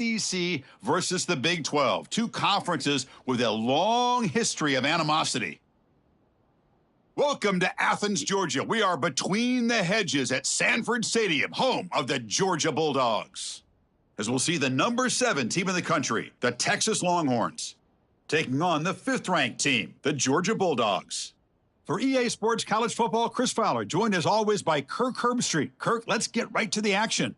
SEC versus the Big 12, two conferences with a long history of animosity. Welcome to Athens, Georgia. We are between the hedges at Sanford Stadium, home of the Georgia Bulldogs. As we'll see the number 7 team in the country, the Texas Longhorns, taking on the 5th-ranked team, the Georgia Bulldogs. For EA Sports College Football, Chris Fowler, joined as always by Kirk Herbstreit. Kirk, let's get right to the action.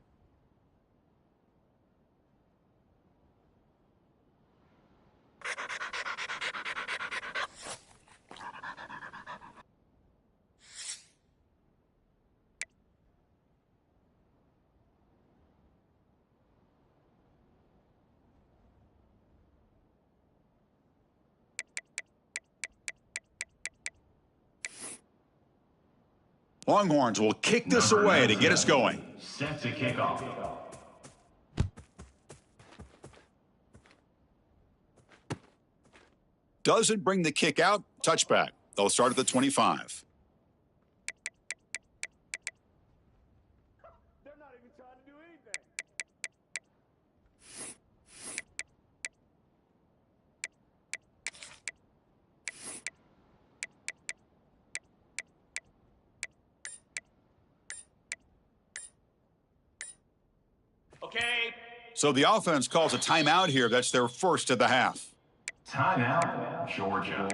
Longhorns will kick this away to get us going. Set to kick off. Doesn't bring the kick out. Touchback. They'll start at the 25. They're not even trying to do anything. Okay. So the offense calls a timeout here. That's their first of the half. Timeout, Georgia.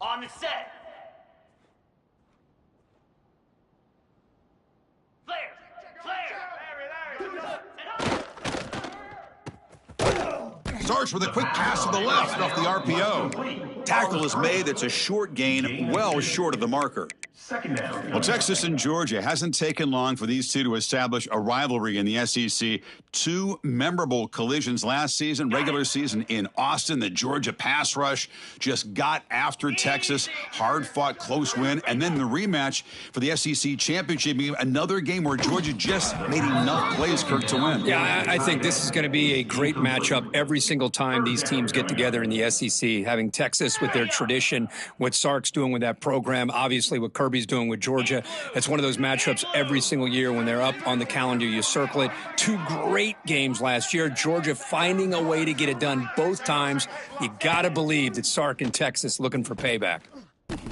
On the set. Flare. Starts with a quick pass to the left off the RPO. Tackle is made. That's a short gain, well short of the marker. Second down. Well, Texas and Georgia hasn't taken long for these two to establish a rivalry in the SEC. Two memorable collisions last season, regular season in Austin. The Georgia pass rush just got after Texas. Hard-fought, close win. And then the rematch for the SEC championship game, another game where Georgia just made enough plays, Kirk, to win. Yeah, I think this is going to be a great matchup every single time these teams get together in the SEC. Having Texas with their tradition, what Sark's doing with that program, obviously what Kirby's doing with Georgia. It's one of those matchups every single year when they're up on the calendar. You circle it. Two great games last year. Georgia finding a way to get it done both times. You got to believe that Sark and Texas looking for payback.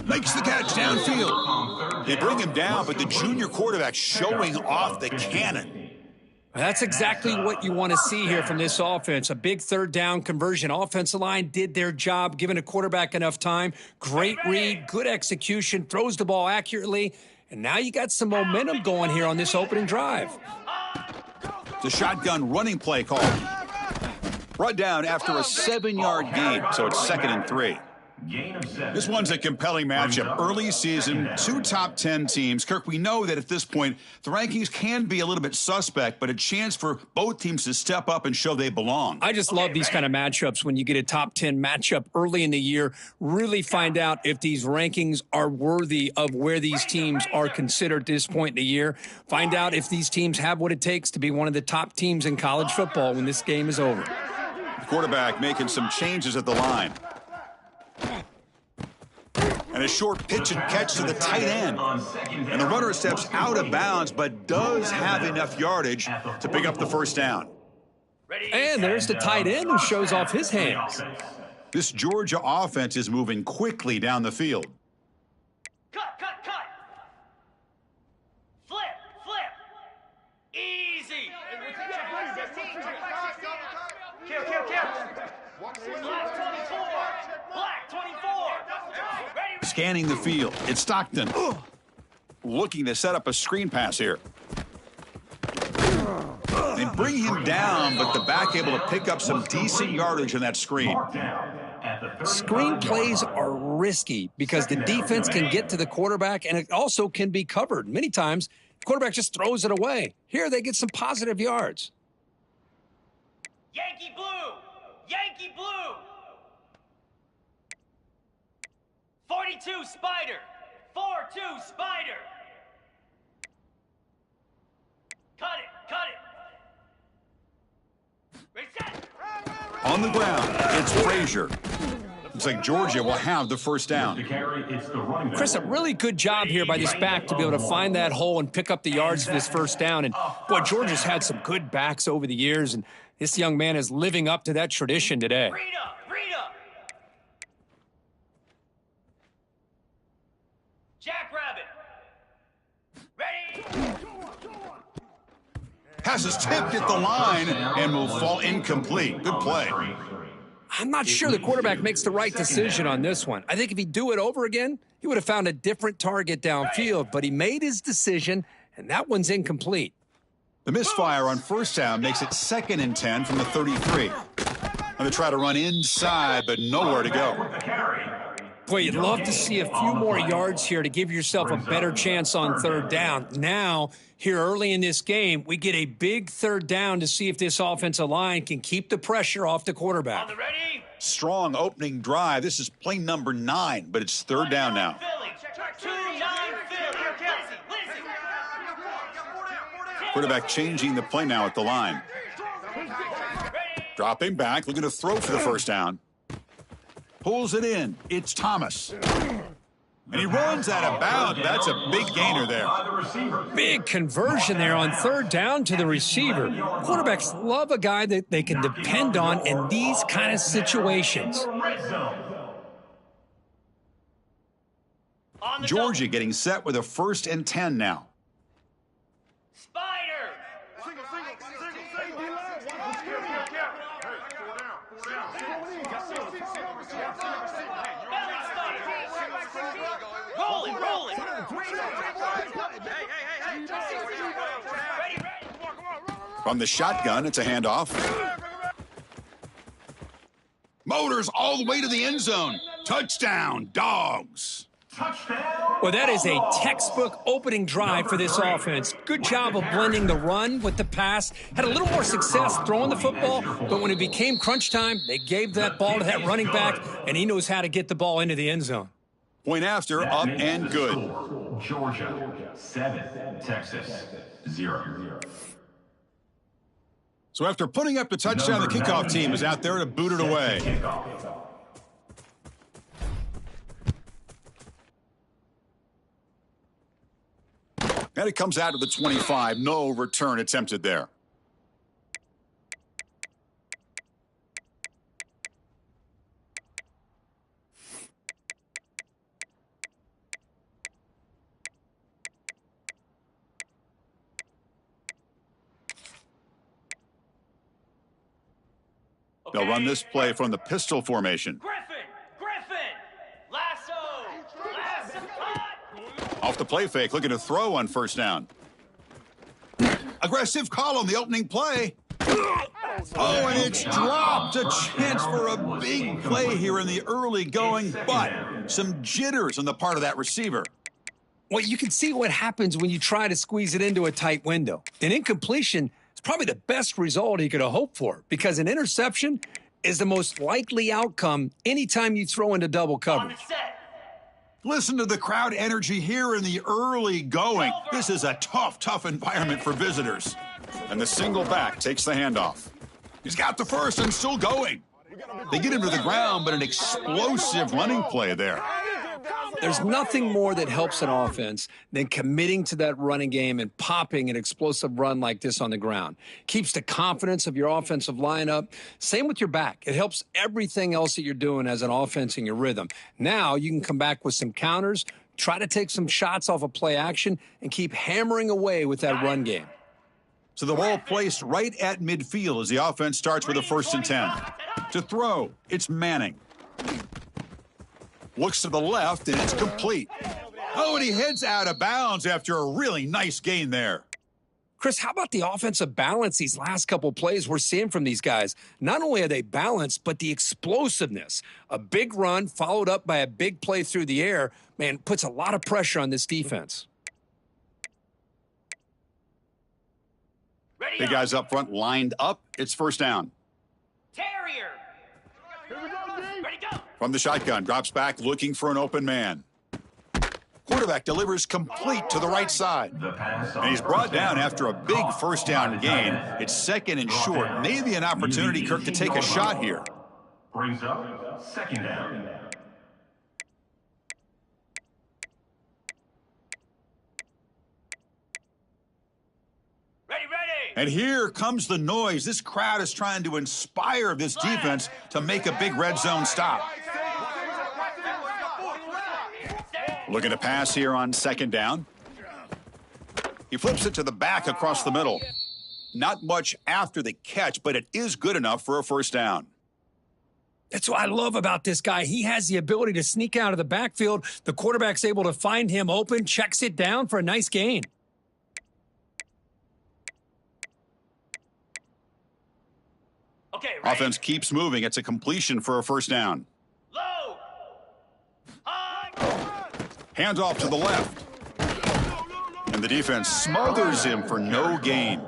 Makes the catch downfield. They bring him down, but the junior quarterback showing off the cannon. That's exactly what you want to see here from this offense. A big third down conversion. Offensive line did their job, giving a quarterback enough time. Great read, good execution, throws the ball accurately. And now you got some momentum going here on this opening drive. The shotgun running play call. Brought down after a 7-yard gain, so it's 2nd and 3. Gain of 7. This one's a compelling matchup. Early season, two top 10 teams. Kirk, we know that at this point, the rankings can be a little bit suspect, but a chance for both teams to step up and show they belong. I just love these kind of matchups when you get a top 10 matchup early in the year. Really find out if these rankings are worthy of where these teams are considered at this point in the year. Find out if these teams have what it takes to be one of the top teams in college football when this game is over. The quarterback making some changes at the line. And a short pitch and catch to the tight end. And the runner steps out of bounds, but does have enough yardage to pick up the first down. And there's the tight end who shows off his hands. This Georgia offense is moving quickly down the field. Cut. Flip. Easy. Black 24. Ready. Scanning the field. It's Stockton. Looking to set up a screen pass here. They bring him down, but the back able to pick up some decent yardage in that screen. Screen plays are risky because the defense can get to the quarterback, and it also can be covered. Many times, the quarterback just throws it away. Here, they get some positive yards. Yankee blue. 42 Spider. 4-2 Spider. Cut it. Reset. On the ground, it's Frazier. Looks like Georgia will have the first down. Chris, a really good job here by this back to be able to find that hole and pick up the yards for this first down. And, boy, Georgia's had some good backs over the years, and this young man is living up to that tradition today. Read up, read up. Jackrabbit. Ready? Pass is tipped at the line and will fall incomplete. Good play. I'm not sure the quarterback makes the right decision on this one. I think if he'd do it over again, he would have found a different target downfield, but he made his decision, and that one's incomplete. The misfire on first down makes it 2nd and 10 from the 33. Going to try to run inside, but nowhere to go. Boy, you'd love to see a few more yards here to give yourself a better chance on third down. Now, here early in this game, we get a big third down to see if this offensive line can keep the pressure off the quarterback. On the ready? Strong opening drive. This is play number 9, but it's third down now. Philly. 2-9 Philly. Listen. Quarterback changing the play now at the line. Dropping back, looking to throw for the first down. Pulls it in. It's Thomas. And he runs out of bounds. That's a big gainer there. Big conversion there on third down to the receiver. Quarterbacks love a guy that they can depend on in these kind of situations. Georgia getting set with a 1st and 10 now. Spider. Roll it. Ready. From the shotgun, it's a handoff. Motors all the way to the end zone. Touchdown, Dogs. Well, that is a textbook opening drive for this offense. Good job of blending the run with the pass. Had a little more success throwing the football, but when it became crunch time, they gave that ball to that running back, and he knows how to get the ball into the end zone. Point after, up and good. Georgia 7, Texas 0. So after putting up the touchdown, the kickoff team is out there to boot it away. And it comes out to the 25. No return attempted there. They'll run this play from the pistol formation. Griffin. Lasso. Cut. Off the play fake, looking to throw on first down. Aggressive call on the opening play. Oh, and it's dropped. A chance for a big play here in the early going, but some jitters on the part of that receiver. Well, you can see what happens when you try to squeeze it into a tight window. An incompletion is probably the best result he could have hoped for, because an interception is the most likely outcome anytime you throw into double On coverage. the set. Listen to the crowd energy here in the early going. This is a tough environment for visitors. And the single back takes the handoff. He's got the first and still going. They get him to the ground, but an explosive running play there. There's nothing more that helps an offense than committing to that running game and popping an explosive run like this on the ground. Keeps the confidence of your offensive lineup. Same with your back. It helps everything else that you're doing as an offense in your rhythm. Now you can come back with some counters, try to take some shots off of play action, and keep hammering away with that run game. So the ball placed right at midfield as the offense starts with a 1st and 10. To throw, it's Manning. Looks to the left, and it's complete. Oh, and he heads out of bounds after a really nice gain there. Chris, how about the offensive balance these last couple plays we're seeing from these guys? Not only are they balanced, but the explosiveness. A big run followed up by a big play through the air, man, puts a lot of pressure on this defense. Ready Big guys up front lined up. It's first down. Terrier. Ready, go. From the shotgun, drops back looking for an open man. Quarterback delivers complete to the right side. And he's brought down after a big first down gain. It's 2nd and short. Maybe an opportunity, Kirk, to take a shot here. Brings up second down. Ready, ready. And here comes the noise. This crowd is trying to inspire this defense to make a big red zone stop. Looking to pass here on second down. He flips it to the back across the middle. Not much after the catch, but it is good enough for a first down. That's what I love about this guy. He has the ability to sneak out of the backfield. The quarterback's able to find him open, checks it down for a nice gain. Okay, ready. Offense keeps moving. It's a completion for a first down. Low. High. Handoff to the left. And the defense smothers him for no gain.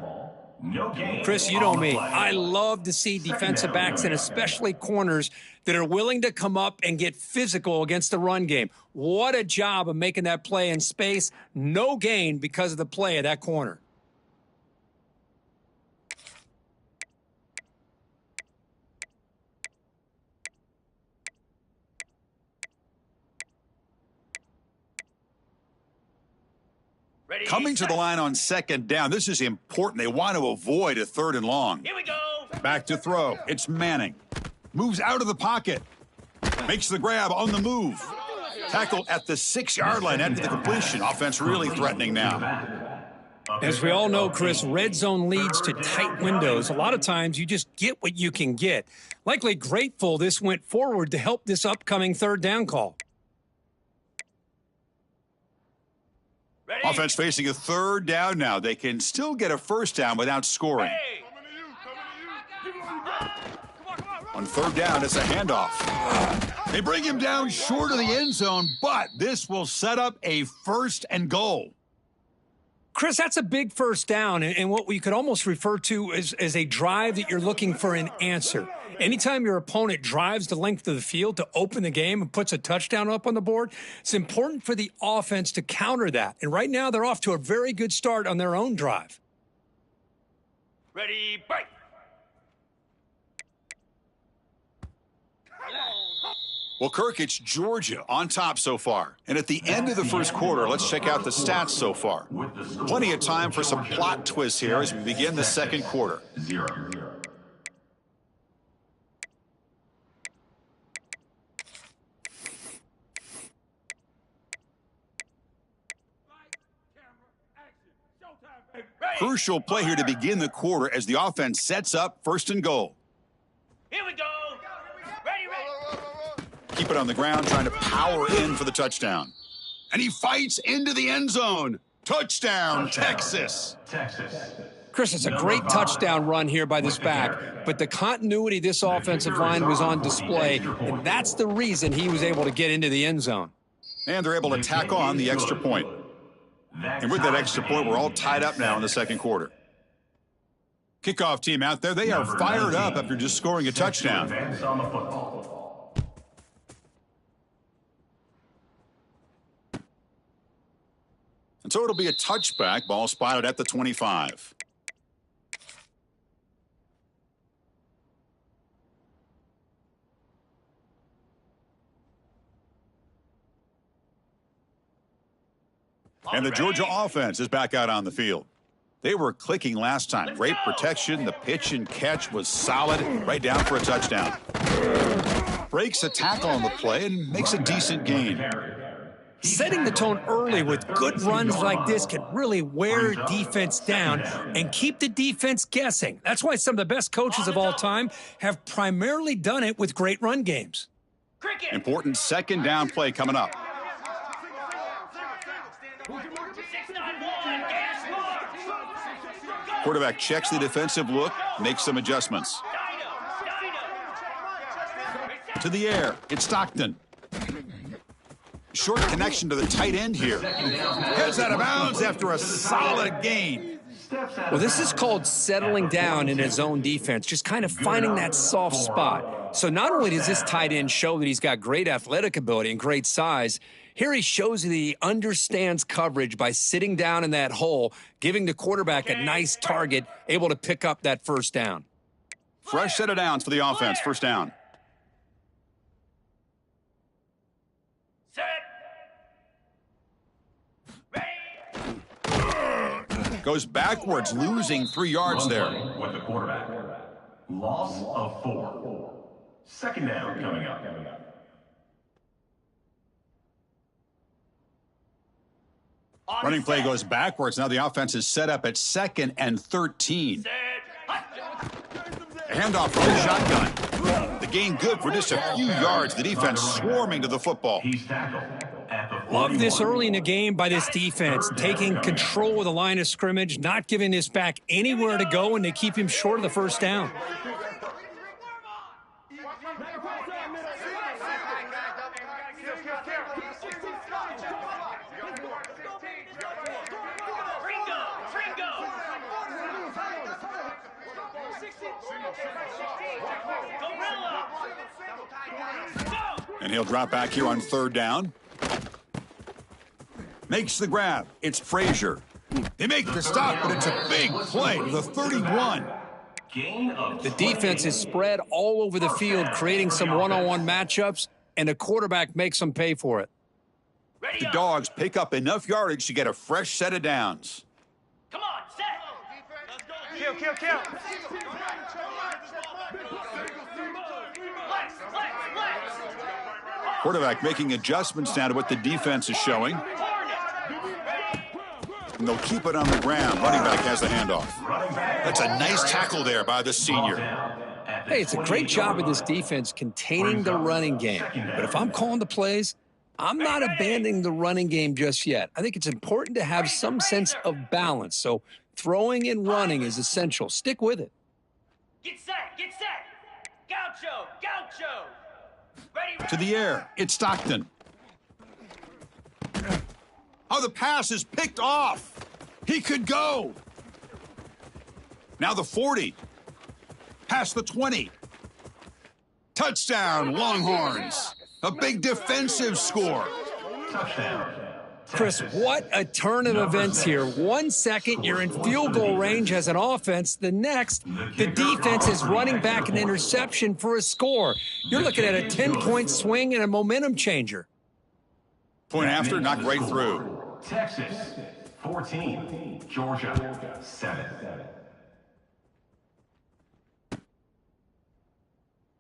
No gain. Chris, you know me. I love to see defensive backs and especially corners that are willing to come up and get physical against the run game. What a job of making that play in space. No gain because of the play of that corner. Ready, Coming to the line on second down. This is important. They want to avoid a third and long. Here we go. Back to throw. It's Manning. Moves out of the pocket. Makes the grab on the move. Tackle at the 6-yard line after the completion. Offense really threatening now. As we all know, Chris, red zone leads to tight windows. A lot of times you just get what you can get. Likely grateful this went forward to help this upcoming third down call. Ready. Offense facing a third down now. They can still get a first down without scoring. Hey. On third down, it's a handoff. They bring him down short of the end zone, but this will set up a first and goal. Chris, that's a big first down and what we could almost refer to as a drive that you're looking for an answer. Anytime your opponent drives the length of the field to open the game and puts a touchdown up on the board, it's important for the offense to counter that. And right now, they're off to a very good start on their own drive. Ready, break. Well, Kirk, it's Georgia on top so far. And at the end of the first quarter, let's check out the stats so far. Plenty of time for some plot twists here as we begin the second quarter. 0. Crucial play here to begin the quarter as the offense sets up first and goal. Here we go. Ready, ready. Keep it on the ground, trying to power in for the touchdown. And he fights into the end zone. Touchdown, Texas. Chris, it's a great touchdown run here by this back, but the continuity of this offensive line was on display, and that's the reason he was able to get into the end zone. And they're able to tack on the extra point. And with that extra point, we're all tied up now in the second quarter. Kickoff team out there, they are fired up after just scoring a touchdown. And so it'll be a touchback, ball spotted at the 25. And the Georgia offense is back out on the field. They were clicking last time. Great protection. The pitch and catch was solid. Right down for a touchdown. Breaks a tackle on the play and makes a decent gain. Setting the tone early with good runs like this can really wear defense down and keep the defense guessing. That's why some of the best coaches of all time have primarily done it with great run games. Cricket. Important second down play coming up. 691. Gas mark. Quarterback checks the defensive look, makes some adjustments. To the air, it's Stockton. Short connection to the tight end here. Heads out of bounds after a solid gain. Well, this is called settling down in his own defense, just kind of finding that soft spot. So not only does this tight end show that he's got great athletic ability and great size, here he shows that he understands coverage by sitting down in that hole, giving the quarterback a nice target, able to pick up that first down. Fresh set of downs for the offense, first down. Goes backwards, losing 3 yards Run there. play with the quarterback. Loss of 4. Second down coming up. Running play goes backwards. Now the offense is set up at 2nd and 13. A handoff from the shotgun. The gain good for just a few yards. The defense swarming to the football. He's tackled at the 41. Love this early in the game by this defense, taking control of the line of scrimmage, not giving this back anywhere to go, and they keep him short of the first down. And he'll drop back here on 3rd down. Makes the grab. It's Frazier. They make the stop, but it's a big play to the 31. Gain of The defense is spread all over the field, creating some one-on-one matchups, and the quarterback makes them pay for it. The Dogs pick up enough yardage to get a fresh set of downs. Come on, set. Kill, kill, kill. Flex, flex, flex. Quarterback making adjustments now to what the defense is showing. And they'll keep it on the ground. Running back has the handoff. That's a nice tackle there by the senior. Hey, it's a great job of this defense containing the running game. But if I'm calling the plays, I'm not abandoning the running game just yet. I think it's important to have some sense of balance. So throwing and running is essential. Stick with it. Get set, get set. Gaucho, gaucho. Ready, To the air, it's Stockton. Oh, the pass is picked off. He could go. Now the 40. Past the 20. Touchdown, Longhorns. A big defensive score. touchdown. Chris, what a turn of events here. 1 second, you're in field goal range as an offense. The next, the defense is running back an interception for a score. You're looking at a 10-point swing and a momentum changer. Point after, knocked right through. Texas 14, Georgia 7.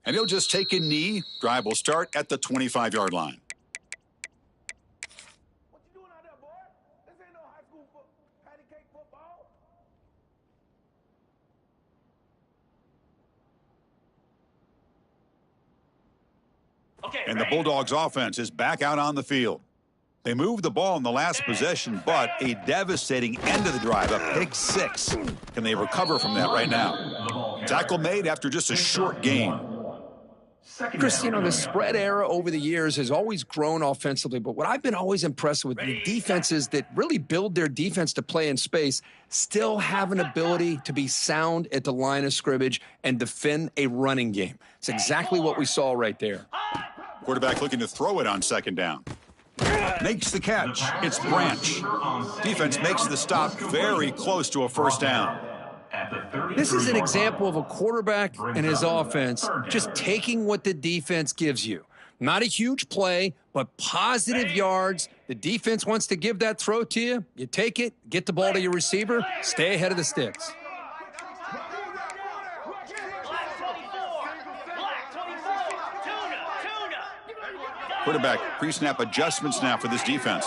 And he'll just take a knee. Drive will start at the 25-yard line. What you doing out there, boy? This ain't no high school patty cake football. Okay, And the ready? Bulldogs offense is back out on the field. They moved the ball in the last possession, but a devastating end of the drive, a pick 6. Can they recover from that right now? Tackle made after just a short gain. Chris, you know, the spread era over the years has always grown offensively, but what I've been always impressed with the defenses that really build their defense to play in space still have an ability to be sound at the line of scrimmage and defend a running game. It's exactly what we saw right there. Quarterback looking to throw it on 2nd down. Makes the catch. It's Branch. Defense makes the stop very close to a first down. This is an example of a quarterback and his offense just taking what the defense gives you. Not a huge play, but positive yards. The defense wants to give that throw to you. You take it, get the ball to your receiver, stay ahead of the sticks. Black 24, black 24, tuna. Quarterback pre-snap adjustments now for this defense.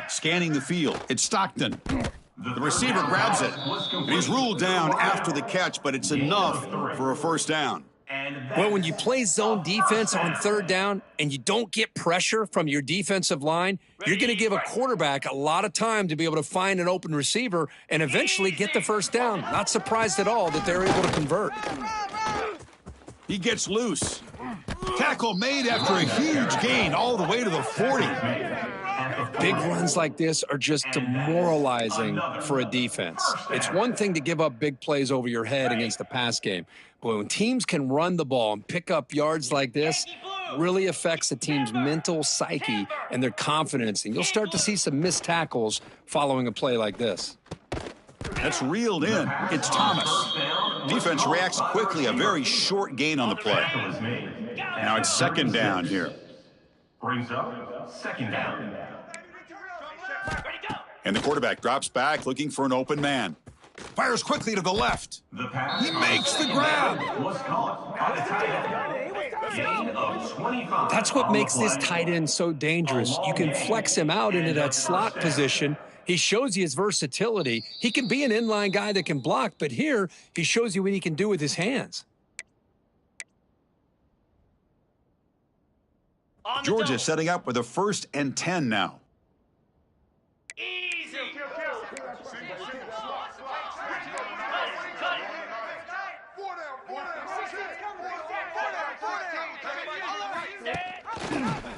Scanning the field. It's Stockton. The receiver grabs it, and he's ruled down after the catch, but it's enough for a first down. Well, when you play zone defense on 3rd down and you don't get pressure from your defensive line, you're going to give a quarterback a lot of time to be able to find an open receiver and eventually get the first down. Not surprised at all that they're able to convert. He gets loose. Tackle made after a huge gain all the way to the 40. Big runs like this are just demoralizing for a defense. It's one thing to give up big plays over your head against the pass game, but when teams can run the ball and pick up yards like this, really affects the team's mental psyche and their confidence, and you'll start to see some missed tackles following a play like this. That's reeled in. It's Thomas. Defense reacts quickly, a very short gain on the play. Now it's 2nd down here. Brings up 2nd down. Ready, go. And the quarterback drops back, looking for an open man. Fires quickly to the left. The pass He makes the grab. was caught by the tight end. Gain of 25. That's what makes this tight end so dangerous. You can flex him out into that slot position. He shows you his versatility. He can be an inline guy that can block, but here he shows you what he can do with his hands. Georgia setting up with a 1st and 10 now. Easy.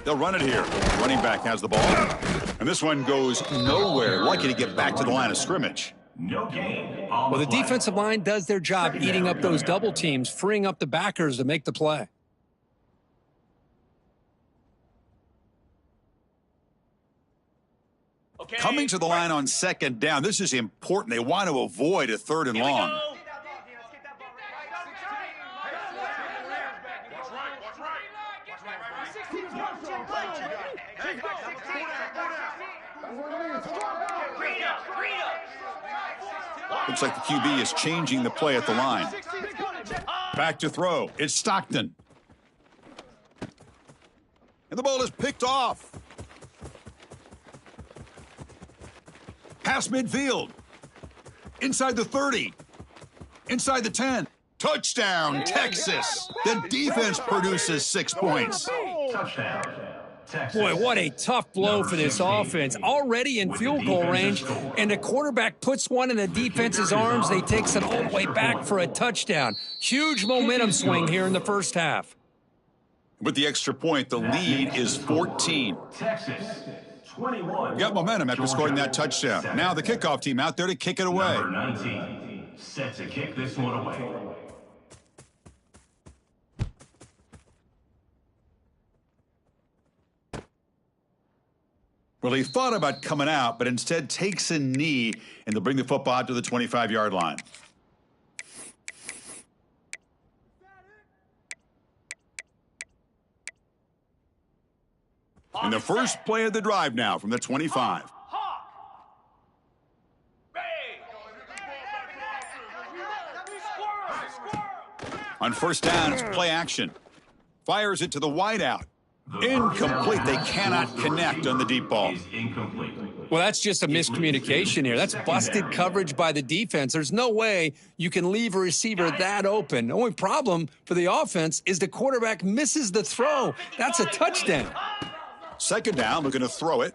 They'll run it here. Running back has the ball. And this one goes nowhere. Lucky to get back to the line of scrimmage. No gain. Well, the defensive line does their job eating up those double teams, freeing up the backers to make the play. Okay. Coming to the line on 2nd down. This is important. They want to avoid a 3rd and Here we long. go. Looks like the QB is changing the play at the line. Back to throw. It's Stockton. And the ball is picked off. Pass midfield. Inside the 30. Inside the 10. Touchdown, Texas. The defense produces 6 points. Touchdown. Texas. Boy, what a tough blow for this offense. Already in field goal range, and the quarterback puts one in the defense's arms. They takes it all the way back for a touchdown. Huge momentum swing here in the first half. With the extra point, the lead is 14. Texas. 21. Got momentum after scoring that touchdown. Now the kickoff team out there to kick it away. Number 19. Set to kick this one away. Well, he thought about coming out, but instead takes a knee, and they'll bring the football out to the 25-yard line. And the first play of the drive now from the 25. On 1st down, it's play action. Fires it to the wideout. Incomplete. They cannot connect on the deep ball. Is incomplete. Well, that's just a miscommunication here. That's busted coverage by the defense. There's no way you can leave a receiver that open. The only problem for the offense is the quarterback misses the throw. That's a touchdown. 2nd down, looking to throw it.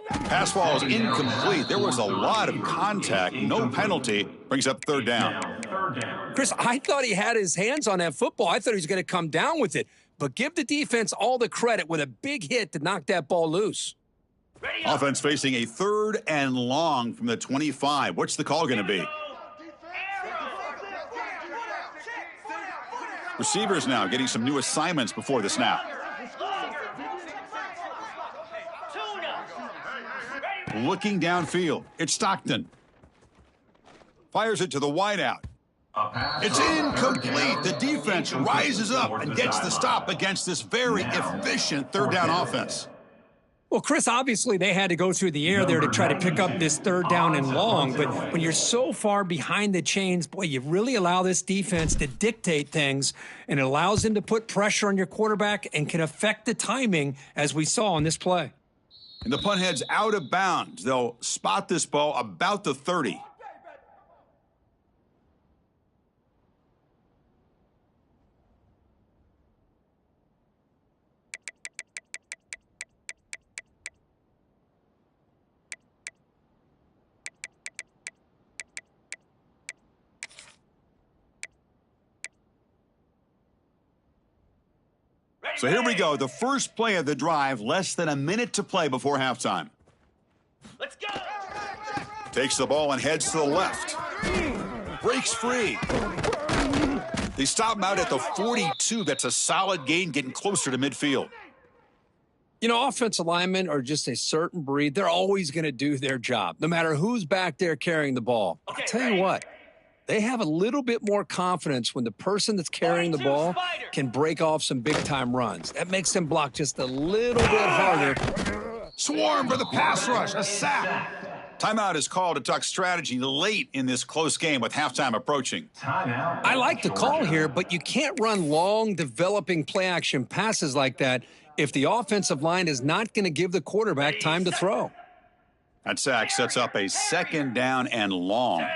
Pass ball is incomplete. There was a lot of contact. No penalty. Brings up 3rd down. Chris, I thought he had his hands on that football. I thought he was going to come down with it. But give the defense all the credit with a big hit to knock that ball loose. Offense facing a 3rd and long from the 25. What's the call going to be? Receivers now getting some new assignments before the snap. Looking downfield. It's Stockton. Fires it to the wideout. It's incomplete. The defense rises up and gets the stop against this very efficient 3rd down offense. Well, Chris, obviously they had to go through the air there to try to pick up this 3rd down and long. But when you're so far behind the chains, boy, you really allow this defense to dictate things, and it allows them to put pressure on your quarterback and can affect the timing, as we saw on this play. And the punt heads out of bounds. They'll spot this ball about the 30. So here we go, the first play of the drive, less than a minute to play before halftime. Let's go. Takes the ball and heads to the left. Breaks free. They stop him out at the 42. That's a solid gain, getting closer to midfield. You know, offensive linemen are just a certain breed. They're always going to do their job, no matter who's back there carrying the ball. I'll tell you what, they have a little bit more confidence when the person that's carrying the ball can break off some big-time runs. That makes them block just a little bit harder. Swarm for the pass rush, a sack. Timeout is called to talk strategy late in this close game with halftime approaching. Timeout. I like the call here, but you can't run long, developing play-action passes like that if the offensive line is not going to give the quarterback time to throw. That sack sets up a second down and long.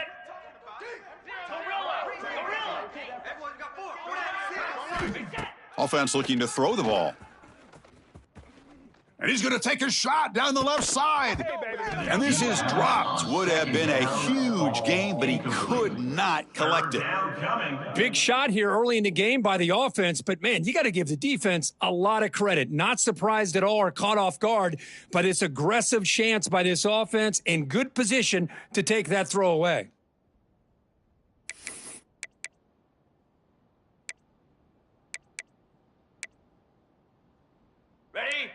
Offense looking to throw the ball. And he's going to take a shot down the left side. And this is dropped. Would have been a huge gain, but he could not collect it. Big shot here early in the game by the offense, but, man, you got to give the defense a lot of credit. Not surprised at all or caught off guard, but it's aggressive chance by this offense in good position to take that throw away.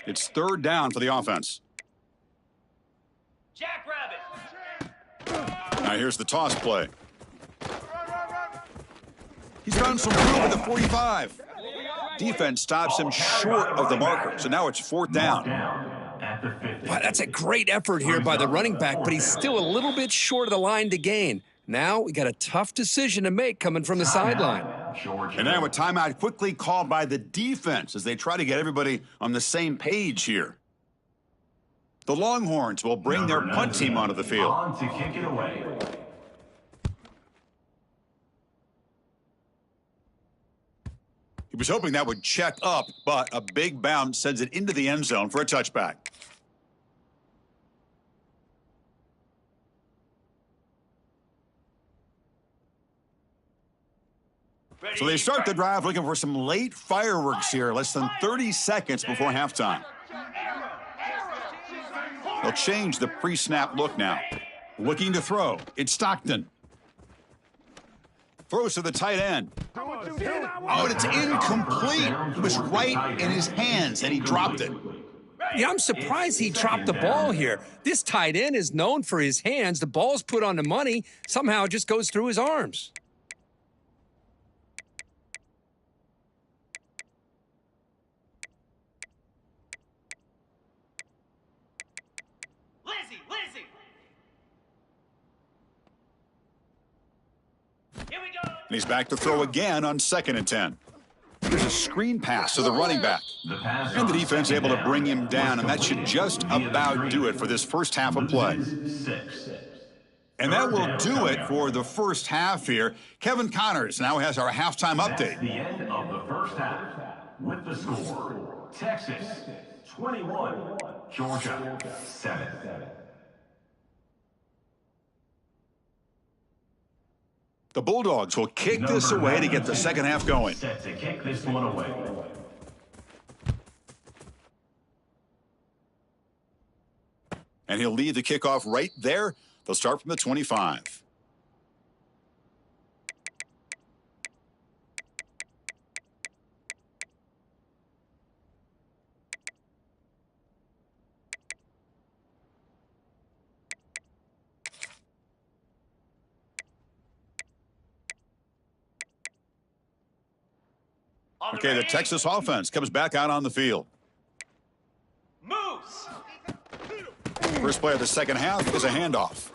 It's third down for the offense. Jackrabbit. Now here's the toss play. He's found some room at the 45. Defense stops him short of the marker, so now it's fourth down. Wow, that's a great effort here by the running back, but he's still a little bit short of the line to gain. Now we got a tough decision to make coming from the sideline. And now a timeout quickly called by the defense as they try to get everybody on the same page here. The Longhorns will bring their punt team onto the field. On to kick it away. He was hoping that would check up, but a big bounce sends it into the end zone for a touchback. So they start the drive looking for some late fireworks here, less than 30 seconds before halftime. They'll change the pre-snap look now. Looking to throw. It's Stockton. Throws to the tight end. Oh, and it's incomplete. It was right in his hands, and he dropped it. Yeah, I'm surprised he dropped the ball here. This tight end is known for his hands. The ball's put on the money. Somehow it just goes through his arms. And he's back to throw again on 2nd and 10. There's a screen pass to the running back. And the defense able to bring him down, and that should just about do it for this first half of play. And that will do it for the first half here. Kevin Connors now has our halftime update. The end of the first half with the score. Texas 21, Georgia 7. The Bulldogs will kick this away to get the second half going. Set to kick this one away. And he'll lead the kickoff right there. They'll start from the 25. Okay, the Texas offense comes back out on the field. Moves. First play of the second half is a handoff.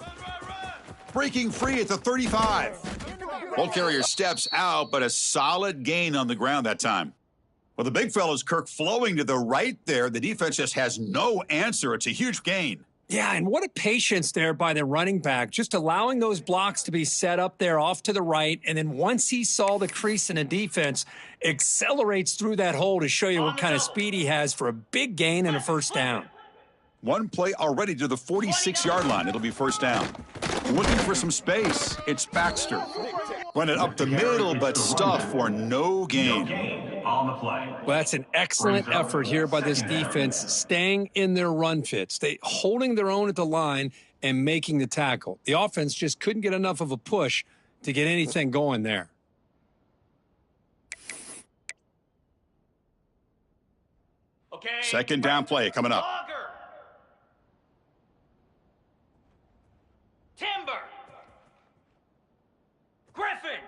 Breaking free at the 35. Ball carrier steps out, but a solid gain on the ground that time. Well, the big fella's Kirk flowing to the right there. The defense just has no answer. It's a huge gain. Yeah, and what a patience there by the running back, just allowing those blocks to be set up there off to the right, and then once he saw the crease in the defense, accelerates through that hole to show you what kind of speed he has for a big gain and a first down. One play already to the 46-yard line. It'll be first down. Looking for some space. It's Baxter. Run it up the middle, but stuff for no gain. On the play. Well, that's an excellent effort here by this defense, staying in their run fits. They holding their own at the line and making the tackle. The offense just couldn't get enough of a push to get anything going there. Okay. Second down play coming up. Logger. Timber. Griffin.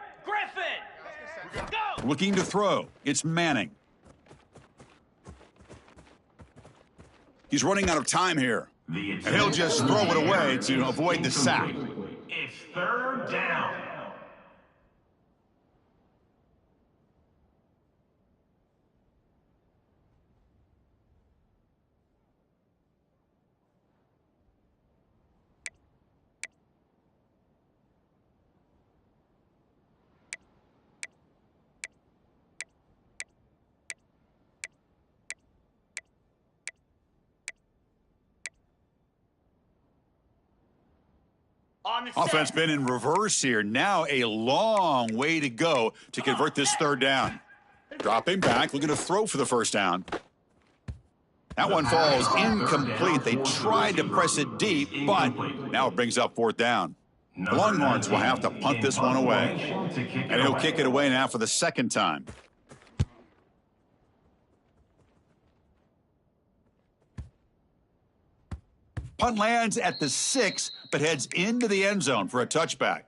Go. Looking to throw. It's Manning. He's running out of time here. And he'll just throw it away to avoid the sack. It's third down. Offense been in reverse here. Now a long way to go to convert this third down. Dropping back, looking to throw for the first down. That one falls incomplete. They tried to press it deep, but now it brings up fourth down. The Longhorns will have to punt this one away, and he'll kick it away now for the second time. Punt lands at the 6, but heads into the end zone for a touchback.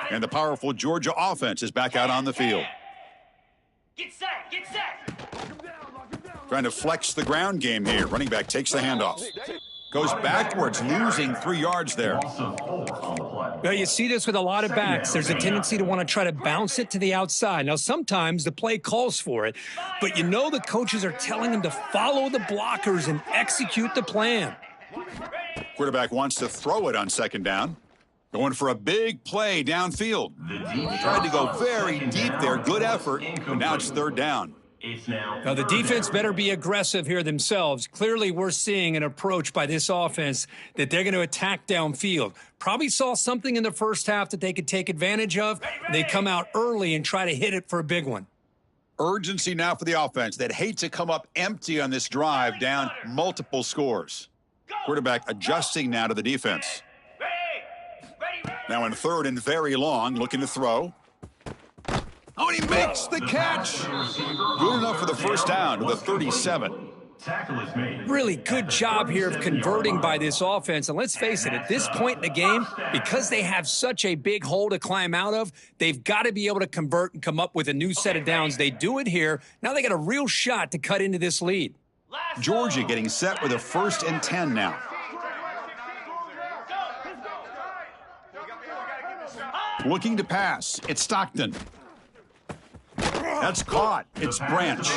And the powerful Georgia offense is back out on the field. Get set, get set. Trying to flex the ground game here. Running back takes the handoff. Goes backwards, losing 3 yards there. Well, you see this with a lot of backs. There's a tendency to want to try to bounce it to the outside. Now, sometimes the play calls for it, but you know the coaches are telling them to follow the blockers and execute the plan. Quarterback wants to throw it on second down. Going for a big play downfield. Tried to go very deep there. Good effort, but now it's third down. Now, the defense better be aggressive here themselves. Clearly, we're seeing an approach by this offense that they're going to attack downfield. Probably saw something in the first half that they could take advantage of. They come out early and try to hit it for a big one. Urgency now for the offense that hate to come up empty on this drive, down multiple scores. Quarterback adjusting now to the defense. Now in third and very long, looking to throw. Oh, and he makes the catch. Good enough for the first down to the 37. Really good job here of converting by this offense. And let's face it, at this point in the game, because they have such a big hole to climb out of, they've got to be able to convert and come up with a new set of downs. They do it here. Now they got a real shot to cut into this lead. Georgia getting set with a 1st and 10 now. Looking to pass. It's Stockton. That's caught. It's Branch.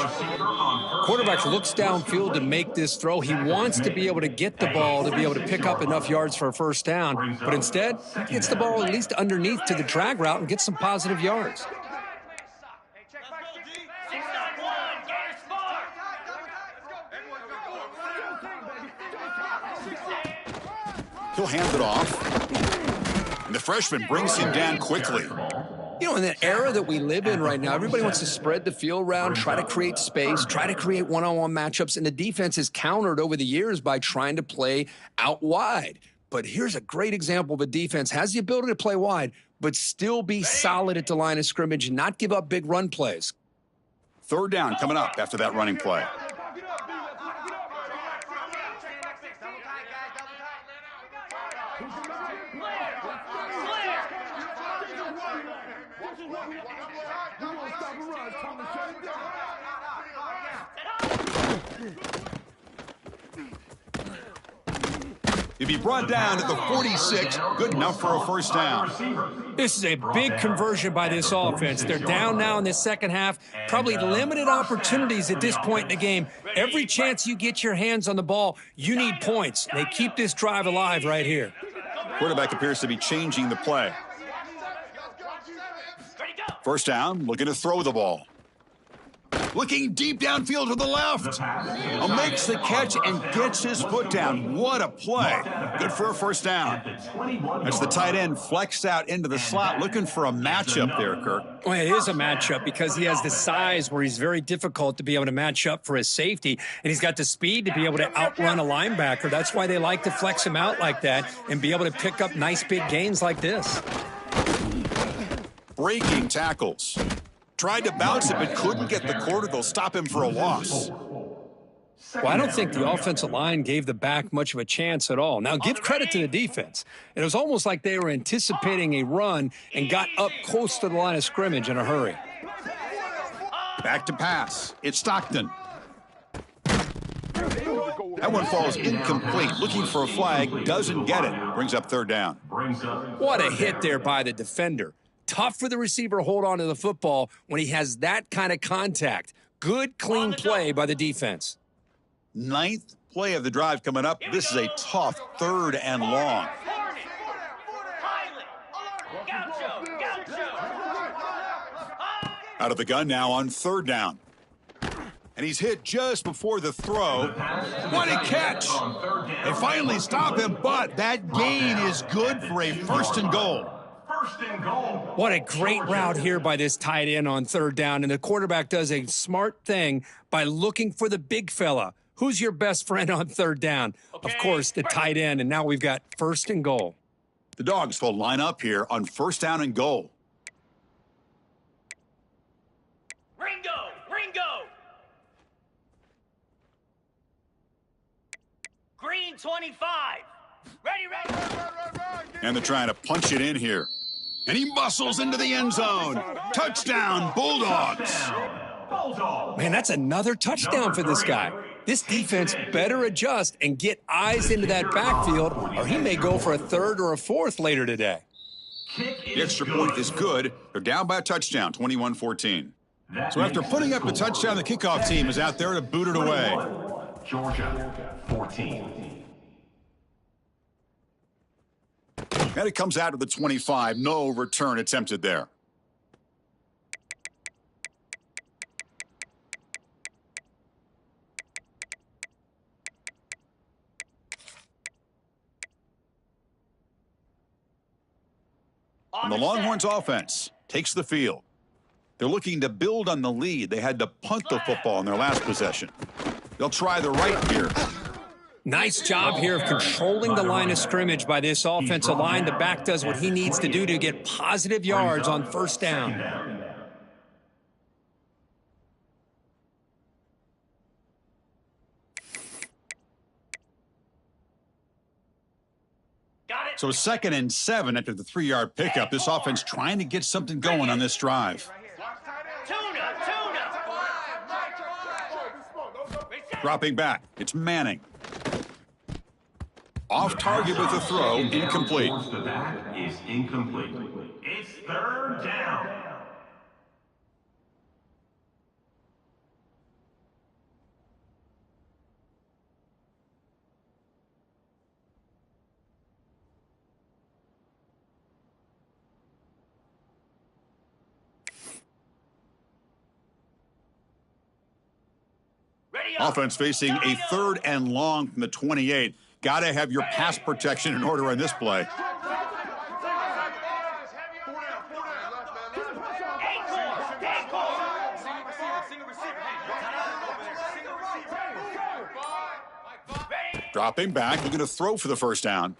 Quarterback looks downfield to make this throw. He wants to be able to get the ball to be able to pick up enough yards for a first down, but instead he gets the ball at least underneath to the drag route and gets some positive yards. He'll hand it off. And the freshman brings him down quickly. You know, in that era that we live in right now, everybody wants to spread the field around, try to create space, try to create one-on-one matchups, and the defense is countered over the years by trying to play out wide. But here's a great example of a defense has the ability to play wide, but still be solid at the line of scrimmage and not give up big run plays. Third down coming up after that running play. He'll be brought down at the 46, good enough for a first down. This is a big conversion by this offense. They're down now in the second half. Probably limited opportunities at this point in the game. Every chance you get your hands on the ball, you need points. They keep this drive alive right here. Quarterback appears to be changing the play. First down, looking to throw the ball. Looking deep downfield to the left. Makes the catch and gets his foot down. What a play. Good for a first down. That's the tight end flexed out into the slot, looking for a matchup there, Kirk. Well, it is a matchup because he has the size where he's very difficult to be able to match up for his safety, and he's got the speed to be able to outrun a linebacker. That's why they like to flex him out like that and be able to pick up nice big gains like this. Breaking tackles. Tried to bounce it, but couldn't get the quarter. They'll stop him for a loss. Well, I don't think the offensive line gave the back much of a chance at all. Now, give credit to the defense. It was almost like they were anticipating a run and got up close to the line of scrimmage in a hurry. Back to pass. It's Stockton. That one falls incomplete. Looking for a flag. Doesn't get it. Brings up third down. What a hit there by the defender. Tough for the receiver to hold on to the football when he has that kind of contact. Good, clean play by the defense. Ninth play of the drive coming up. This is a tough 3rd and long. Out of the gun now on 3rd down. And he's hit just before the throw. What a catch! They finally stop him, but that gain is good for a 1st and goal. What a great route here by this tight end on 3rd down. And the quarterback does a smart thing by looking for the big fella. Who's your best friend on 3rd down? Of course, the tight end. And now we've got 1st and goal. The Dogs will line up here on 1st down and goal. Ringo! Green 25. Ready. And they're trying to punch it in here. And he muscles into the end zone. Touchdown, Bulldogs. Man, that's another touchdown for this guy. This defense better adjust and get eyes into that backfield, or he may go for a 3rd or a 4th later today. The extra point is good. They're down by a touchdown, 21-14. So after putting up the touchdown, the kickoff team is out there to boot it away. Georgia, 14. And it comes out to the 25. No return attempted there. And the Longhorns offense takes the field. They're looking to build on the lead. They had to punt the football in their last possession. They'll try the right here. Nice job here of controlling the line of scrimmage by this offensive line. The back does what he needs to do to get positive yards on 1st down. So 2nd and 7 after the 3-yard pickup. This offense trying to get something going on this drive. Tuna. Dropping back. It's Manning. Off target with the throw. Incomplete. The back is incomplete. It's 3rd down. Offense facing a 3rd and long from the 28. Got to have your pass protection in order on this play. Dropping back, looking to throw for the 1st down.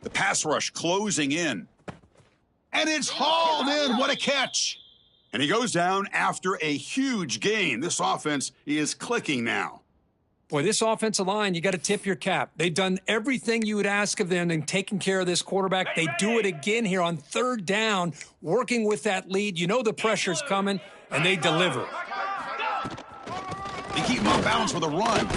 The pass rush closing in. And it's hauled in. What a catch. And he goes down after a huge gain. This offense is clicking now. Boy, this offensive line, you got to tip your cap. They've done everything you would ask of them in taking care of this quarterback. They do it again here on 3rd down, working with that lead. You know the pressure's coming, and they deliver. They keep him off balance with a run.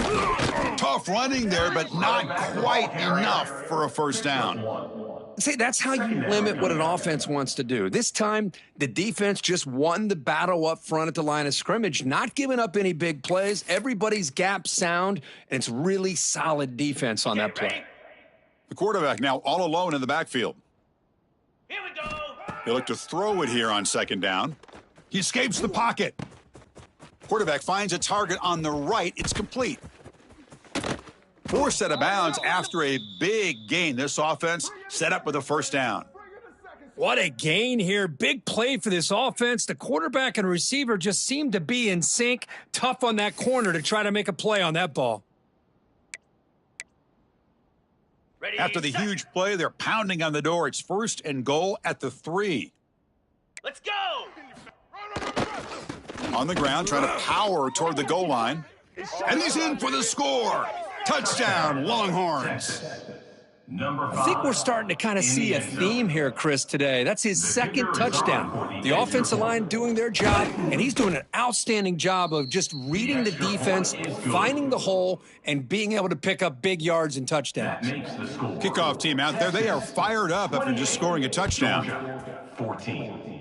Tough running there, but not quite enough for a 1st down. See, that's how you limit what an offense wants to do. This time, the defense just won the battle up front at the line of scrimmage, not giving up any big plays. Everybody's gap sound, and it's really solid defense on that play. The quarterback now all alone in the backfield. Here we go. They look to throw it here on 2nd down. He escapes the pocket. Quarterback finds a target on the right. It's complete. Forced out of bounds after a big gain. This offense set up with a 1st down. What a gain here. Big play for this offense. The quarterback and receiver just seem to be in sync. Tough on that corner to try to make a play on that ball. After the huge play, they're pounding on the door. It's 1st and goal at the 3. Let's go. On the ground, trying to power toward the goal line. And he's in for the score. Touchdown, Longhorns. Number 5. I think we're starting to kind of see a theme here, Chris, today. That's his second touchdown. The offensive line doing their job, and he's doing an outstanding job of just reading the defense, finding the hole, and being able to pick up big yards and touchdowns. Kickoff team out there, they are fired up after just scoring a touchdown. 14.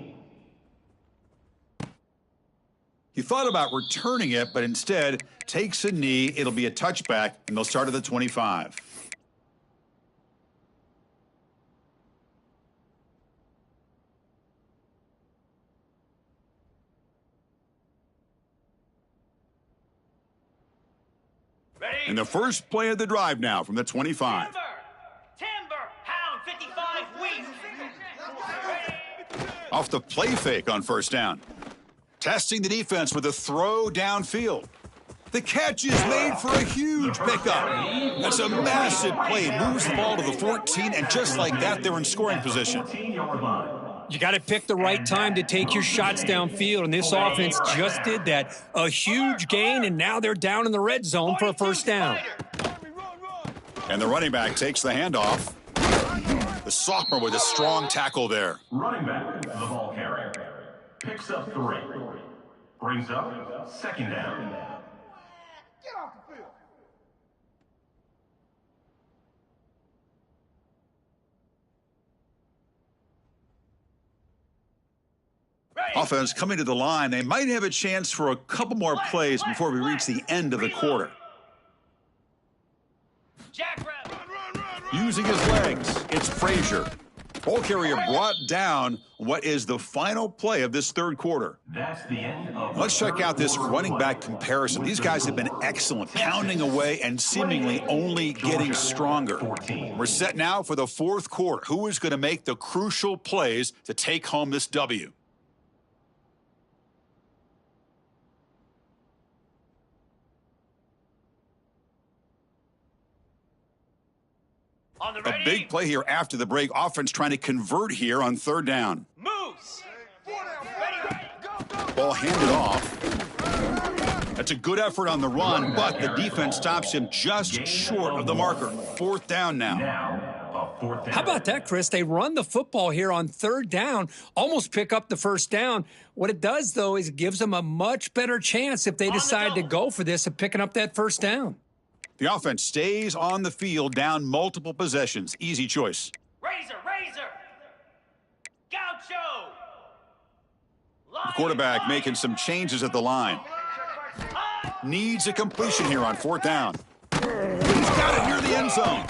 He thought about returning it, but instead takes a knee. It'll be a touchback, and they'll start at the 25. And the first play of the drive now from the 25. Timber, Hound, 55, Wheat. Off the play fake on first down. Testing the defense with a throw downfield. The catch is made for a huge pickup. That's a massive play. Moves the ball to the 14, and just like that, they're in scoring position. You got to pick the right time to take your shots downfield, and this offense just did that. A huge gain, and now they're down in the red zone for a first down. And the running back takes the handoff. The sophomore with a strong tackle there. Running back, the ball carrier. Picks up 3. Brings up second down. Get off the field. Offense coming to the line. They might have a chance for a couple more plays before we reach the end of the quarter. Jackrabbit. Using his legs, it's Frazier. Ball carrier brought down what is the final play of this third quarter. That's the end of Let's check out this running back comparison. These guys have been excellent, pounding away and seemingly only getting stronger. We're set now for the fourth quarter. Who is going to make the crucial plays to take home this W? On the A ready. big play here after the break. Offense trying to convert here on third down. Moose. Ready. Ball handed off. That's a good effort on the run, but the defense stops him just short of the marker. Fourth down now. now a fourth down. How about that, Chris? They run the football here on third down, almost pick up the first down. What it does, though, is it gives them a much better chance if they decide to go for this of picking up that first down. The offense stays on the field, down multiple possessions. Easy choice. Razor. Gaucho. The quarterback making some changes at the line. Needs a completion here on fourth down. He's got it near the end zone.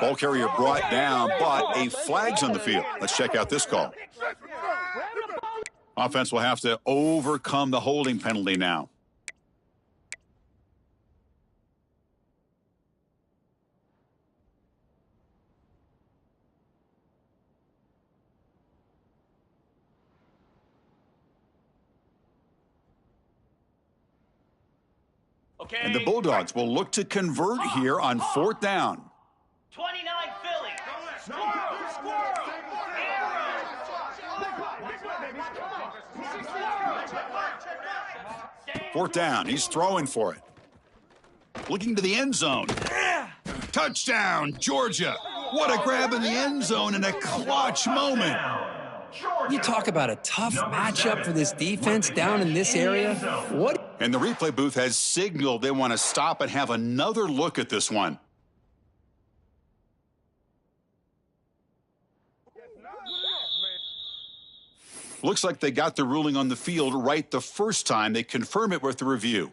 Ball carrier brought down, but a flag's on the field. Let's check out this call. Offense will have to overcome the holding penalty now. Okay. And the Bulldogs will look to convert here on fourth down. 29 Philly. Fourth down. He's throwing for it. Looking to the end zone. Touchdown, Georgia. What a grab in the end zone in a clutch moment. You talk about a tough matchup for this defense down in this area. What? And the replay booth has signaled they want to stop and have another look at this one. Looks like they got the ruling on the field right the first time. They confirm it with the review.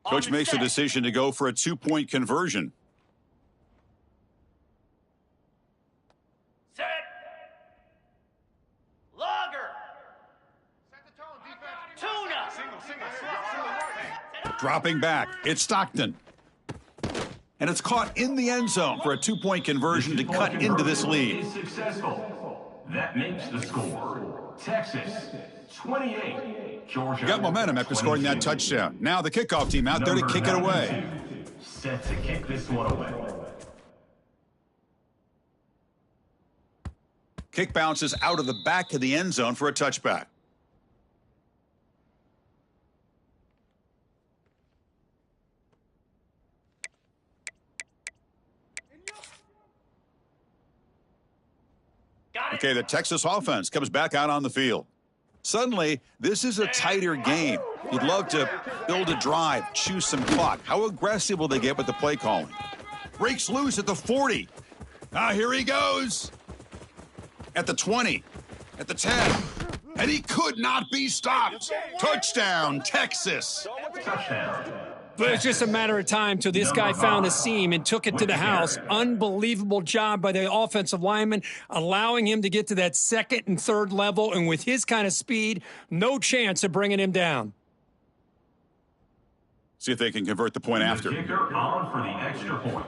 Coach makes the decision to go for a two-point conversion. Set. Logger. Tuna. Dropping back, it's Stockton. And it's caught in the end zone for a two-point conversion to cut into this lead. Is successful. That makes the score. Texas 28. Georgia. Got momentum after scoring that touchdown. Now the kickoff team out there to kick it away. Set to kick this one away. Kick bounces out of the back of the end zone for a touchback. Okay, the Texas offense comes back out on the field. Suddenly, this is a tighter game. You'd love to build a drive, choose some clock. How aggressive will they get with the play calling? Breaks loose at the 40. Here he goes. At the 20. At the 10. And he could not be stopped. Touchdown, Texas. But it's just a matter of time till this guy found a seam and took it to the house. Unbelievable job by the offensive lineman, allowing him to get to that second and third level. And with his kind of speed, no chance of bringing him down. See if they can convert the point after. Kicker on for the extra point.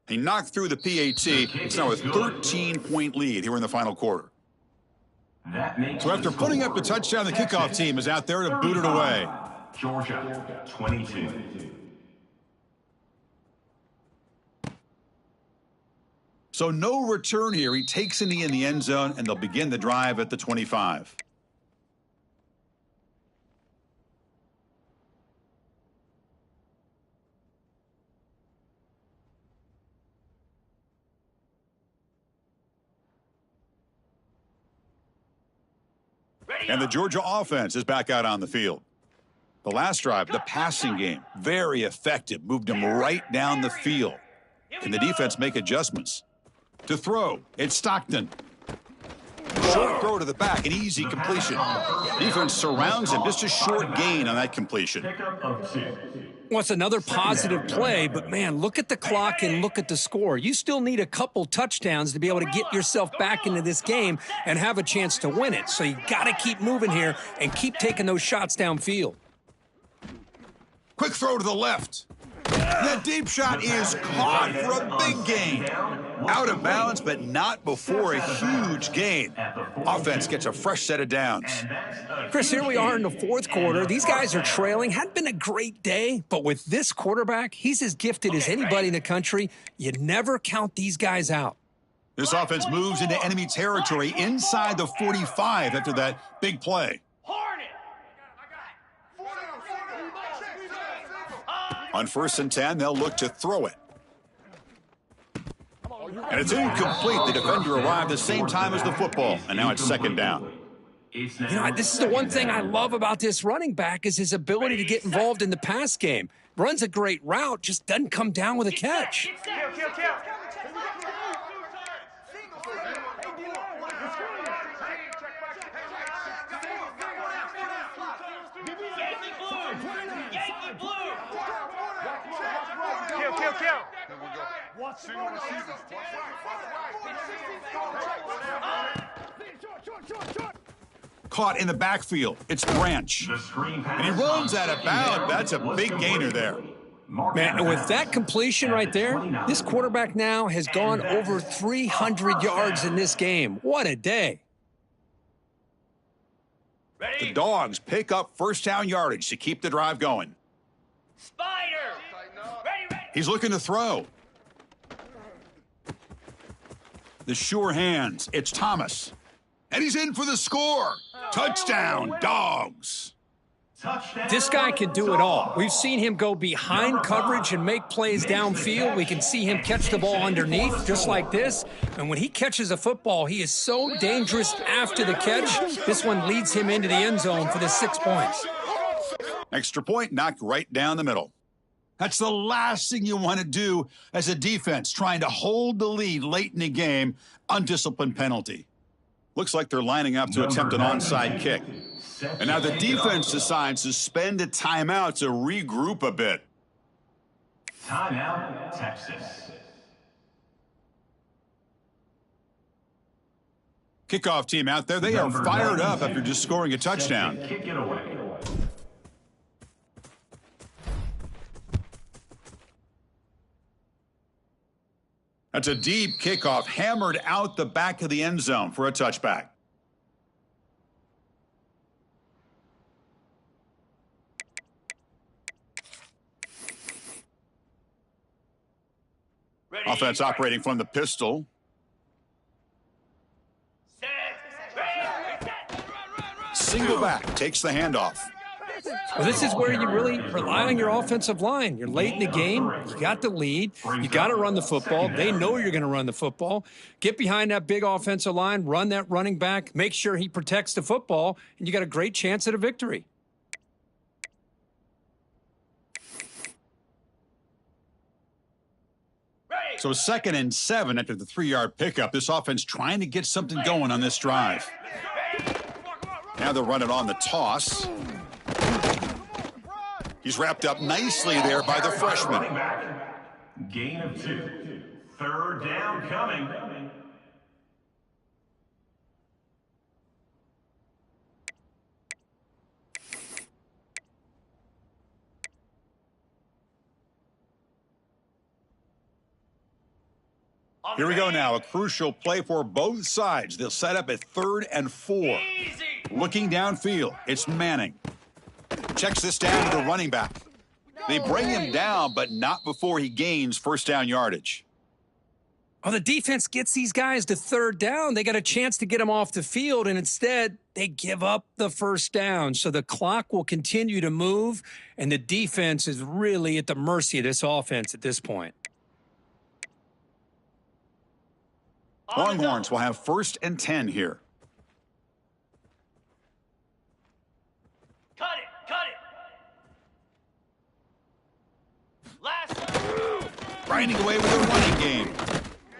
He knocked through the PAT. It's now a 13-point lead here in the final quarter. So after putting up the touchdown, the kickoff team is out there to boot it away. Georgia, 22. So no return here. He takes a knee in the end zone, and they'll begin the drive at the 25. And the Georgia offense is back out on the field. The last drive, the passing game, very effective. Moved him right down the field. Can the defense make adjustments? To throw, it's Stockton. Short throw to the back, an easy completion. Defense surrounds him, just a short gain on that completion. Well, it's another positive play, but, man, look at the clock and look at the score. You still need a couple touchdowns to be able to get yourself back into this game and have a chance to win it. So you got to keep moving here and keep taking those shots downfield. Quick throw to the left. That deep shot is caught for a big gain. Out of bounds, but not before a huge gain. Offense gets a fresh set of downs. Chris, here we are in the fourth quarter. These guys are trailing. Hadn't been a great day, but with this quarterback, he's as gifted as anybody in the country. You never count these guys out. This offense moves into enemy territory inside the 45 after that big play. On 1st and 10, they'll look to throw it. And it's incomplete. The defender arrived the same time as the football, and now it's second down. You know, this is the one thing I love about this running back is his ability to get involved in the pass game. Runs a great route, just doesn't come down with a catch. Caught in the backfield. It's Branch. And he runs out of bounds. That's a big gainer there. Man, and with that completion right there, this quarterback now has gone over 300 yards in this game. What a day. The Dogs pick up first down yardage to keep the drive going. Spider! Ready. He's looking to throw. The sure hands. It's Thomas. And he's in for the score. Touchdown, Dogs. This guy can do it all. We've seen him go behind coverage and make plays downfield. We can see him catch the ball underneath, just like this. And when he catches a football, he is so dangerous after the catch. This one leads him into the end zone for the 6 points. Extra point knocked right down the middle. That's the last thing you want to do as a defense, trying to hold the lead late in the game. Undisciplined penalty. Looks like they're lining up to attempt an onside kick. And now the defense decides to spend a timeout to regroup a bit. Timeout, Texas. Kickoff team out there. They are fired up after just scoring a touchdown. Kick it away. That's a deep kickoff, hammered out the back of the end zone for a touchback. Offense operating from the pistol. single back, takes the handoff. Well, this is where you really rely on your offensive line. You're late in the game. You got the lead. You got to run the football. They know you're going to run the football. Get behind that big offensive line, run that running back, make sure he protects the football, and you got a great chance at a victory. So 2nd and 7 after the 3-yard pickup. This offense trying to get something going on this drive. Now they'll run it on the toss. He's wrapped up nicely there by the freshman. Gain of 2. 3rd down coming. Here we go now. A crucial play for both sides. They'll set up at 3rd and 4. Looking downfield, it's Manning. Checks this down to the running back. They bring him down, but not before he gains first down yardage. Oh, the defense gets these guys to 3rd down. They got a chance to get them off the field, and instead they give up the first down. So the clock will continue to move, and the defense is really at the mercy of this offense at this point. Longhorns will have 1st and 10 here. Cut it. Last. Grinding away with a running game.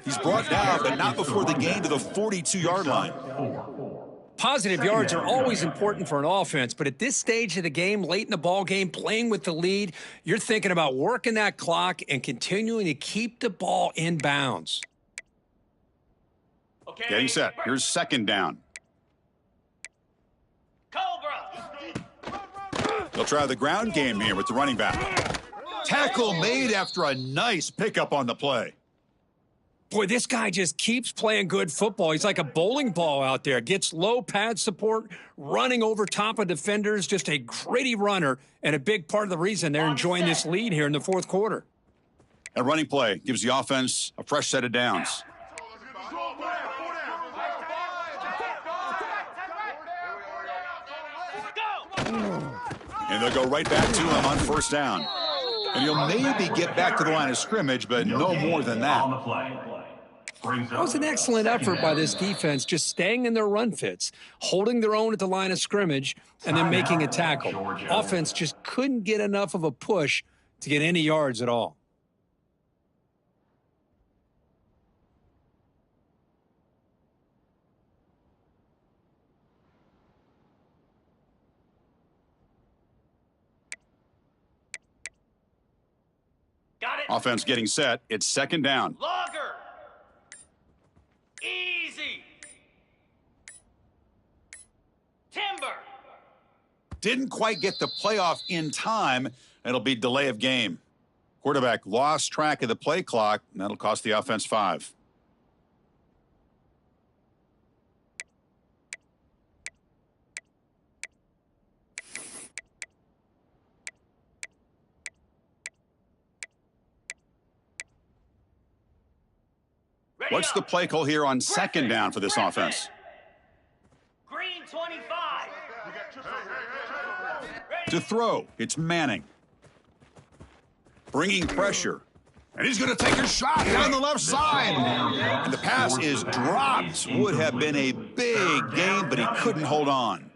He's brought down, but not before the gain to the 42-yard line. Positive yards are always important for an offense, but at this stage of the game, late in the ball game, playing with the lead, you're thinking about working that clock and continuing to keep the ball in bounds. Okay. Getting set. Here's 2nd down. Cobra. They'll try the ground game here with the running back. Tackle made after a nice pickup on the play. Boy, this guy just keeps playing good football. He's like a bowling ball out there. Gets low pad support, running over top of defenders. Just a gritty runner, and a big part of the reason they're enjoying this lead here in the 4th quarter. A running play gives the offense a fresh set of downs. And they'll go right back to him on 1st down. And he'll maybe get back to the line of scrimmage, but no more than that. That was an excellent effort by this defense, just staying in their run fits, holding their own at the line of scrimmage, and then making a tackle. Offense just couldn't get enough of a push to get any yards at all. Got it. Offense getting set. It's 2nd down. Logger. Easy. Timber. Didn't quite get the playoff in time. It'll be delay of game. Quarterback lost track of the play clock, and that'll cost the offense 5. Ready What's the up. play call here on 2nd down for this offense? Green 25. To throw, it's Manning. Bringing pressure. And he's going to take a shot down the left side. And the pass is dropped. Would have been a big game, but he couldn't hold on.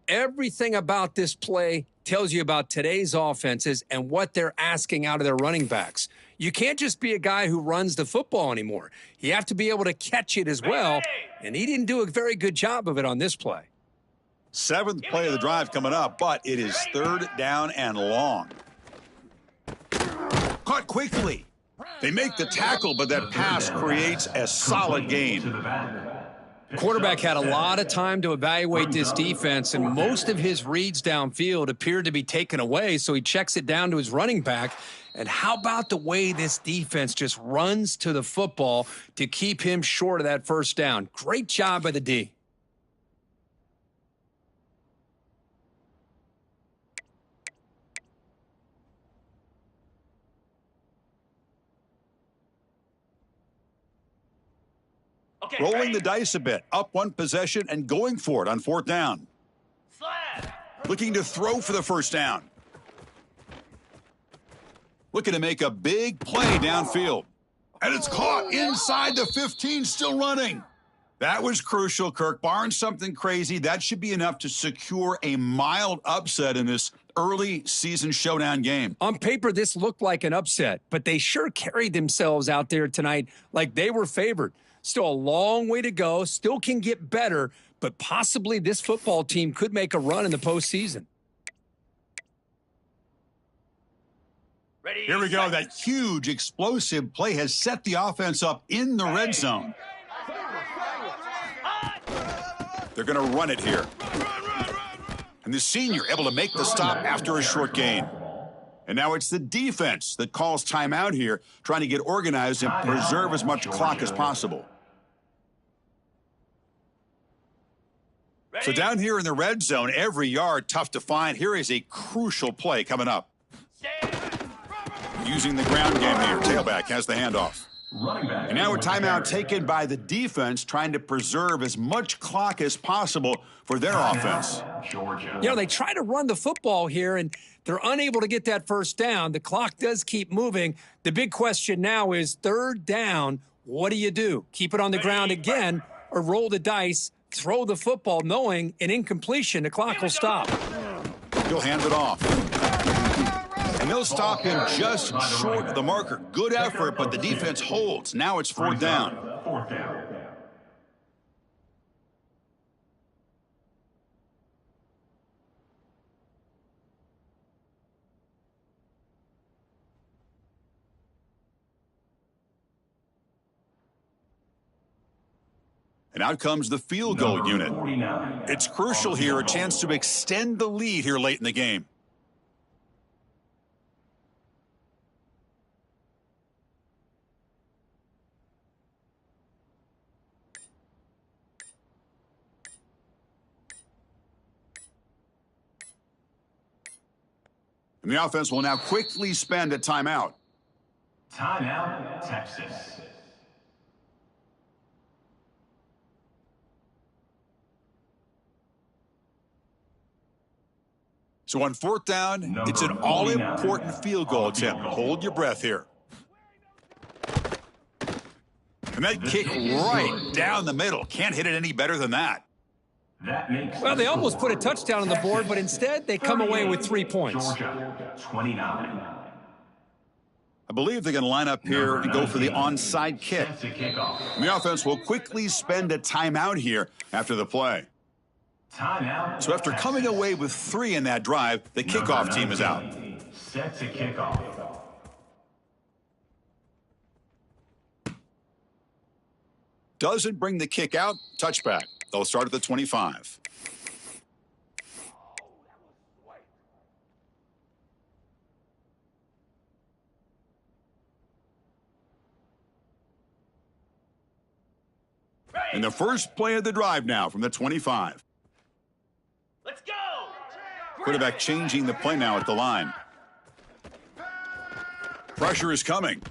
Everything about this play tells you about today's offenses and what they're asking out of their running backs. You can't just be a guy who runs the football anymore. You have to be able to catch it as well, and he didn't do a very good job of it on this play. 7th play of the drive coming up, but it is 3rd down and long. Caught quickly. They make the tackle, but that pass creates a solid gain. Quarterback had a lot of time to evaluate this defense, and most of his reads downfield appeared to be taken away, so he checks it down to his running back. And how about the way this defense just runs to the football to keep him short of that first down? Great job by the D. Okay, Rolling ready? the dice a bit, up one possession and going for it on 4th down. Looking to throw for the first down. Looking to make a big play downfield. And it's caught inside the 15, still running. That was crucial, Kirk. Barring something crazy, that should be enough to secure a mild upset in this early season showdown game. On paper, this looked like an upset, but they sure carried themselves out there tonight like they were favored. Still a long way to go, still can get better, but possibly this football team could make a run in the postseason. Here we go. That huge, explosive play has set the offense up in the red zone. They're going to run it here. And the senior able to make the stop after a short gain. And now it's the defense that calls timeout here, trying to get organized and preserve as much clock as possible. So down here in the red zone, every yard tough to find. Here is a crucial play coming up. Using the ground game here. Tailback has the handoff. And now a timeout taken by the defense, trying to preserve as much clock as possible for their offense. You know, they try to run the football here, and they're unable to get that first down. The clock does keep moving. The big question now is third down. What do you do? Keep it on the ground again or roll the dice, throw the football, knowing an incompletion, the clock will stop. He'll hand it off. And they'll stop him just short of the marker. Good effort, but the defense holds. Now it's fourth down. And out comes the field goal unit. It's crucial here, a chance to extend the lead here late in the game. And the offense will now quickly spend a timeout. Timeout, Texas. So on fourth down, it's an all-important field goal attempt. Hold your breath here. And that kick right down the middle. Can't hit it any better than that. Well, they almost put a touchdown on the board, but instead they come away with 3 points. Georgia, 29. I believe they're going to line up here and go for the onside kick. And the offense will quickly spend a timeout here after the play. Timeout. So after coming away with 3 in that drive, the kickoff team is out. Set to kick off. Doesn't bring the kick out, touchback. They'll start at the 25. And the first play of the drive now from the 25. Let's go! Quarterback changing the play now at the line. Pressure is coming.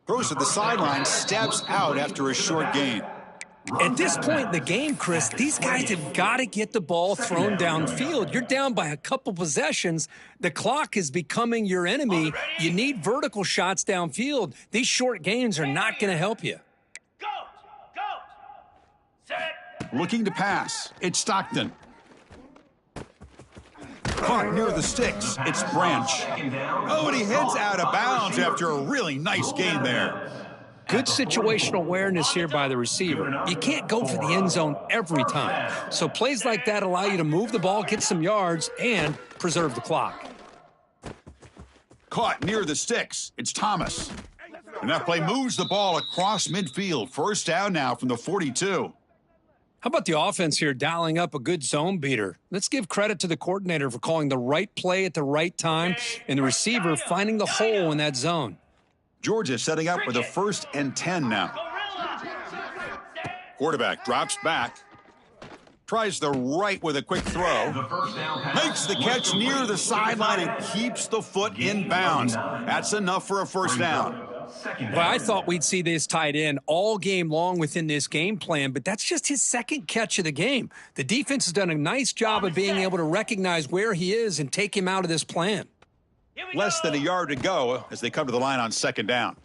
Throws to the sideline, steps out after a short gain. At this point in the game, Chris, these guys have got to get the ball thrown downfield. You're down by a couple possessions. The clock is becoming your enemy. You need vertical shots downfield. These short gains are not going to help you. Go! Go! Set! Looking to pass. It's Stockton. Caught near the sticks. It's Branch. Oh, and he heads out of bounds after a really nice gain there. Good situational awareness here by the receiver. You can't go for the end zone every time. So plays like that allow you to move the ball, get some yards, and preserve the clock. Caught near the sticks. It's Thomas. And that play moves the ball across midfield. First down now from the 42. How about the offense here dialing up a good zone beater? Let's give credit to the coordinator for calling the right play at the right time and the receiver finding the hole in that zone. Georgia setting up with a 1st and 10 now. Quarterback drops back. Tries the right with a quick throw. Makes the catch near the sideline and keeps the foot in bounds. That's enough for a first down. second Well, I down. thought we'd see this tied in all game long within this game plan, but that's just his second catch of the game. The defense has done a nice job of being able to recognize where he is and take him out of this plan. Here we Less go. than a yard to go as they come to the line on second down.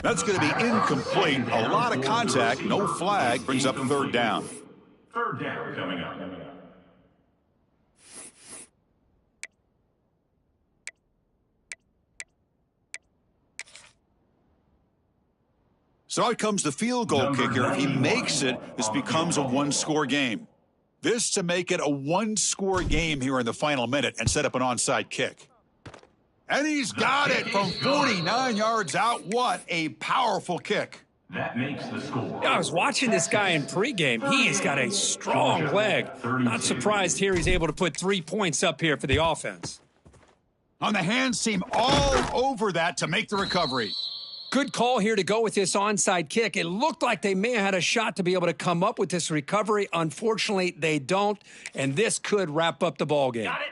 That's going to be incomplete. A lot of contact, no flag, brings up third down. Third down coming up. So out comes the field goal kicker. If he makes it, this becomes a one-score game. This to make it a one-score game here in the final minute and set up an onside kick. And he's got it from 49 yards out. What a powerful kick. That makes the score. Yeah, I was watching this guy in pregame. He's got a strong leg. Not surprised here he's able to put 3 points up here for the offense. On the hands team all over that to make the recovery. Good call here to go with this onside kick. It looked like they may have had a shot to be able to come up with this recovery. Unfortunately, they don't, and this could wrap up the ball game. Got it.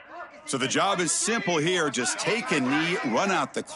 So the job is simple here. Just take a knee, run out the clock.